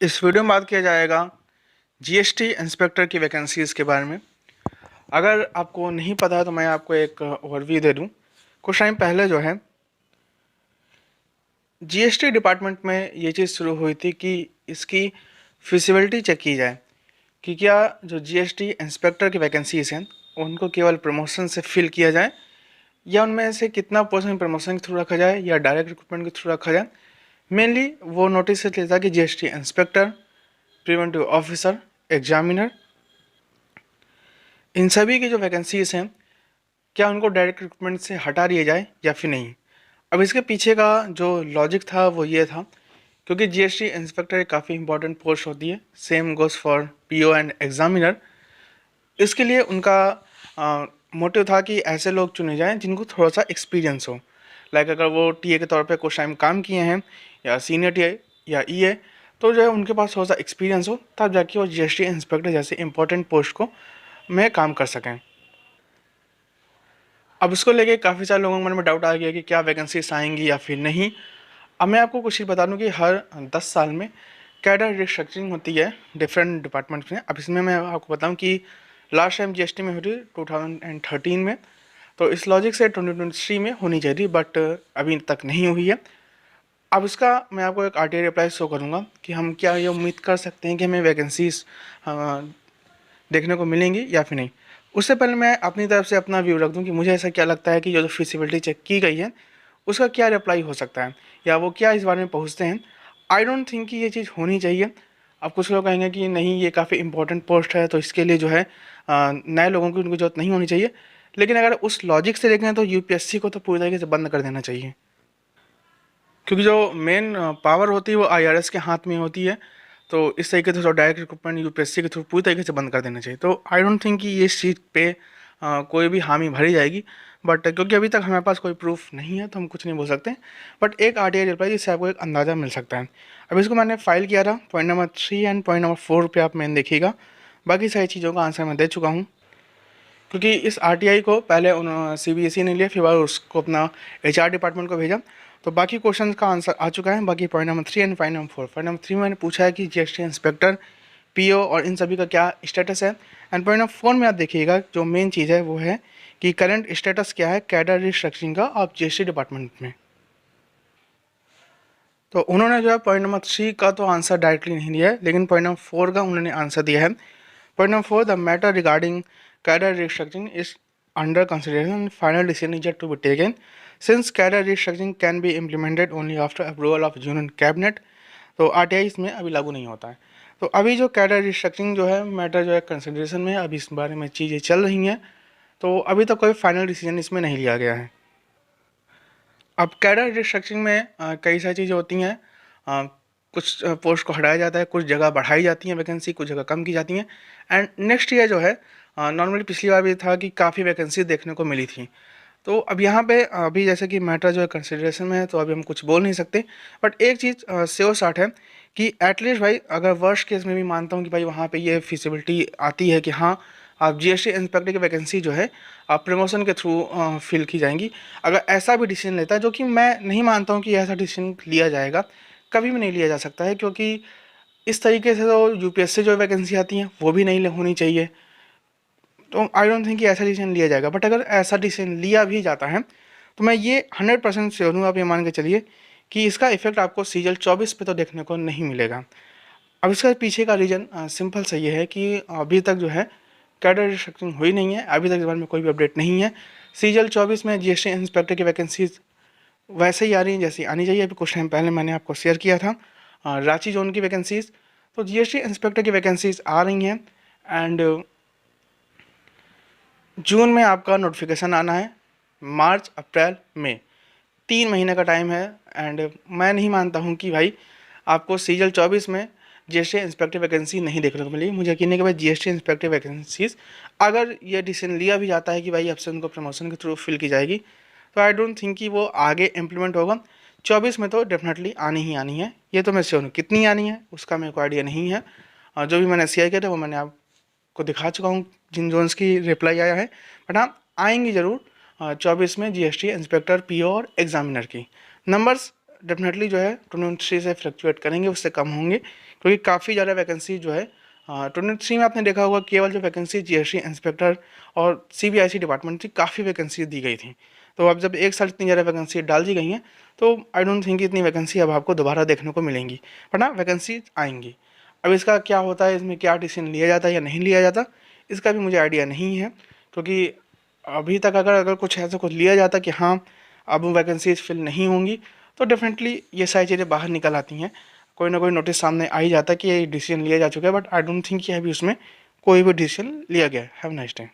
इस वीडियो में बात किया जाएगा जीएसटी इंस्पेक्टर की वैकेंसीज़ के बारे में। अगर आपको नहीं पता है तो मैं आपको एक ओवरव्यू दे दूं। कुछ टाइम पहले जो है जीएसटी डिपार्टमेंट में ये चीज़ शुरू हुई थी कि इसकी फिजिबिलिटी चेक की जाए कि क्या जो जीएसटी इंस्पेक्टर की वैकेंसीज़ हैं उनको केवल प्रमोशन से फिल किया जाए या उनमें से कितना परसेंट प्रमोशन के थ्रू रखा जाए या डायरेक्ट रिक्रूटमेंट के थ्रू रखा जाए। मेनली वो नोटिस लेता कि GST inspector, preventive officer, examiner, इन सभी की जो वैकेंसीज हैं क्या उनको डायरेक्ट रिक्रूटमेंट से हटा दिया जाए या फिर नहीं। अब इसके पीछे का जो लॉजिक था वो ये था क्योंकि जीएसटी इंस्पेक्टर एक काफ़ी इंपॉर्टेंट पोस्ट होती है, same goes for PO and examiner. इसके लिए उनका मोटिव था कि ऐसे लोग चुने जाएं जिनको थोड़ा सा एक्सपीरियंस हो। लाइक अगर वो टीए के तौर पे कुछ टाइम काम किए हैं या सीनियर टीए या ईए, तो जो है उनके पास थोड़ा सा एक्सपीरियंस हो तब जाके वो जीएसटी इंस्पेक्टर जैसे इंपॉर्टेंट पोस्ट को में काम कर सकें। अब इसको लेके काफ़ी सारे लोगों के मन में डाउट आ गया कि क्या वैकेंसीज आएंगी या फिर नहीं। अब मैं आपको कुछ चीज़ बता दूं कि हर 10 साल में कैडर रिस्ट्रक्चरिंग होती है डिफरेंट डिपार्टमेंट्स में। अब इसमें मैं आपको बताऊं कि लास्ट टाइम जीएसटी में हुई थी 2013 में, तो इस लॉजिक से 2023 में होनी चाहिए थी, बट अभी तक नहीं हुई है। अब इसका मैं आपको एक आरटीआई रिप्लाई शो करूँगा कि हम क्या ये उम्मीद कर सकते हैं कि हमें वैकेंसीज देखने को मिलेंगी या फिर नहीं। उससे पहले मैं अपनी तरफ से अपना व्यू रख दूं कि मुझे ऐसा क्या लगता है कि जो फिजिबिलिटी चेक की गई है उसका क्या रिप्लाई हो सकता है या वो क्या इस बारे में पहुँचते हैं। आई डोंट थिंक कि ये चीज़ होनी चाहिए। अब कुछ लोग कहेंगे कि नहीं ये काफ़ी इंपॉर्टेंट पोस्ट है तो इसके लिए जो है नए लोगों की उनको जरूरत नहीं होनी चाहिए। लेकिन अगर उस लॉजिक से देखें तो यूपीएससी को तो पूरी तरीके से बंद कर देना चाहिए, क्योंकि जो मेन पावर होती है वो आईआरएस के हाथ में होती है। तो इस तरीके से डायरेक्ट रिक्रूटमेंट यूपीएससी के थ्रू पूरी तरीके से बंद कर देना चाहिए। तो आई डोंट थिंक कि ये इस चीज़ पे कोई भी हामी भरी जाएगी, बट क्योंकि अभी तक हमारे पास कोई प्रूफ नहीं है तो हम कुछ नहीं बोल सकते। बट एक आरटीआई रिप्लाई जिससे आपको एक अंदाज़ा मिल सकता है। अब इसको मैंने फाइल किया था, point number 3 and point number 4 पे आप मैंने देखिएगा। बाकी सारी चीज़ों का आंसर मैं दे चुका हूँ, क्योंकि इस आरटीआई को पहले सीबीएसई ने लिया, फिर बाद उसको अपना एचआर डिपार्टमेंट को भेजा। तो बाकी क्वेश्चन का आंसर आ चुका है। बाकी point number 3 and point number 4, point number 3 में मैंने पूछा है कि जीएसटी इंस्पेक्टर, पीओ और इन सभी का क्या स्टेटस है। एंड पॉइंट नंबर 4 में आप देखिएगा जो मेन चीज़ है वो है कि करंट स्टेटस क्या है कैडर रिस्ट्रक्चरिंग का आप जीएसटी डिपार्टमेंट में। तो उन्होंने जो है पॉइंट नंबर 3 का तो आंसर डायरेक्टली नहीं दिया है, लेकिन पॉइंट नंबर 4 का उन्होंने आंसर दिया है। Point number 4, the matter regarding cadre restructuring is under consideration, final decision is yet to be taken since cadre restructuring can be implemented only after approval of union cabinet। तो RTI इसमें अभी लागू नहीं होता है। तो अभी जो कैडर रिस्ट्रक्चरिंग जो है मैटर जो है कंसिडरेशन में, अभी इस बारे में चीज़ें चल रही हैं, तो अभी तक कोई फाइनल डिसीजन इसमें नहीं लिया गया है। अब कैडर रिस्ट्रक्चरिंग में कई सारी चीज़ें होती हैं। कुछ पोस्ट को हटाया जाता है, कुछ जगह बढ़ाई जाती हैं वैकेंसी, कुछ जगह कम की जाती हैं। एंड नेक्स्ट ईयर जो है नॉर्मली पिछली बार भी था कि काफ़ी वैकेंसी देखने को मिली थी। तो अब यहाँ पे अभी जैसे कि मैटर जो है कंसिडरेशन में है तो अभी हम कुछ बोल नहीं सकते। बट एक चीज़ श्योर शार्ट है कि एटलीस्ट भाई अगर वर्स्ट केस में भी मानता हूँ कि भाई वहाँ पे ये फिजिबिलिटी आती है कि हाँ आप जीएसटी इंस्पेक्टर की वैकेंसी जो है आप प्रमोशन के थ्रू फिल की जाएंगी। अगर ऐसा भी डिसीजन लेता है, जो कि मैं नहीं मानता हूँ कि ऐसा डिसीजन लिया जाएगा, कभी भी नहीं लिया जा सकता है, क्योंकि इस तरीके से तो यूपीएससी जो वैकेंसी आती हैं वो भी नहीं होनी चाहिए। तो आई डोंट थिंक कि ऐसा डिसीजन लिया जाएगा। बट अगर ऐसा डिसीजन लिया भी जाता है तो मैं ये 100% श्योर हूँ, आप ये मान के चलिए कि इसका इफेक्ट आपको सीजल 24 पे तो देखने को नहीं मिलेगा। अब इसका पीछे का रीज़न सिंपल सा ये है कि अभी तक जो है कैडर रिस्ट्रक्चरिंग हुई नहीं है, अभी तक इस बारे में कोई भी अपडेट नहीं है। सीजल 24 में जीएसटी इंस्पेक्टर की वैकेंसीज वैसे ही आ रही हैं जैसी आनी चाहिए। अभी कुछ टाइम पहले मैंने आपको शेयर किया था रांची जोन की वैकेंसीज। तो जीएसटी इंस्पेक्टर की वैकेंसीज आ रही हैं एंड जून में आपका नोटिफिकेशन आना है। मार्च, अप्रैल, मई 3 महीने का टाइम है। एंड मैं नहीं मानता हूँ कि भाई आपको सीजल 24 में जीएसटी इंस्पेक्टर वैकेंसी नहीं देखने को मिलेगी। मुझे यकीन है कि भाई जीएसटी इंस्पेक्टर वैकेंसीज अगर ये डिसीजन लिया भी जाता है कि भाई अब से उनको प्रमोशन के थ्रू फिल की जाएगी, तो आई डोंट थिंक कि वो आगे इम्प्लीमेंट होगा। 24 में तो डेफिनेटली आनी ही आनी है, ये तो मैं श्योर हूँ। कितनी आनी है उसका मेरे को आइडिया नहीं है। जो भी मैंने शेयर किया था वो मैंने आपको दिखा चुका हूँ जिन जोन्स की रिप्लाई आया है। बट हाँ आएंगी ज़रूर 24 में जीएसटी इंस्पेक्टर, पीओ और एग्जामिनर की। नंबर्स डेफिनेटली जो है 23 से फ्लक्चुएट करेंगे, उससे कम होंगे, क्योंकि काफ़ी ज़्यादा वैकेंसी जो है 23 में आपने देखा होगा केवल जो वैकेंसी जीएसटी इंस्पेक्टर और सीबीआईसी डिपार्टमेंट थी, काफ़ी वैकेंसी दी गई थी। तो अब जब एक साल इतनी ज़्यादा वैकेंसी डाल दी गई हैं तो आई डोंट थिंक इतनी वैकेंसी अब आपको दोबारा देखने को मिलेंगी, बट हाँ वैकेंसी आएंगी। अब इसका क्या होता है, इसमें क्या डिसीजन लिया जाता है या नहीं लिया जाता, इसका भी मुझे आइडिया नहीं है। क्योंकि अभी तक अगर अगर कुछ ऐसा कुछ लिया जाता कि हाँ अब वैकेंसीज फिल नहीं होंगी, तो डेफिनेटली ये सारी चीज़ें बाहर निकल आती हैं, कोई ना कोई नोटिस सामने आ ही जाता है कि ये डिसीजन लिया जा चुका है। बट आई डोंट थिंक कि अभी उसमें कोई भी डिसीजन लिया गया है। Have nice day.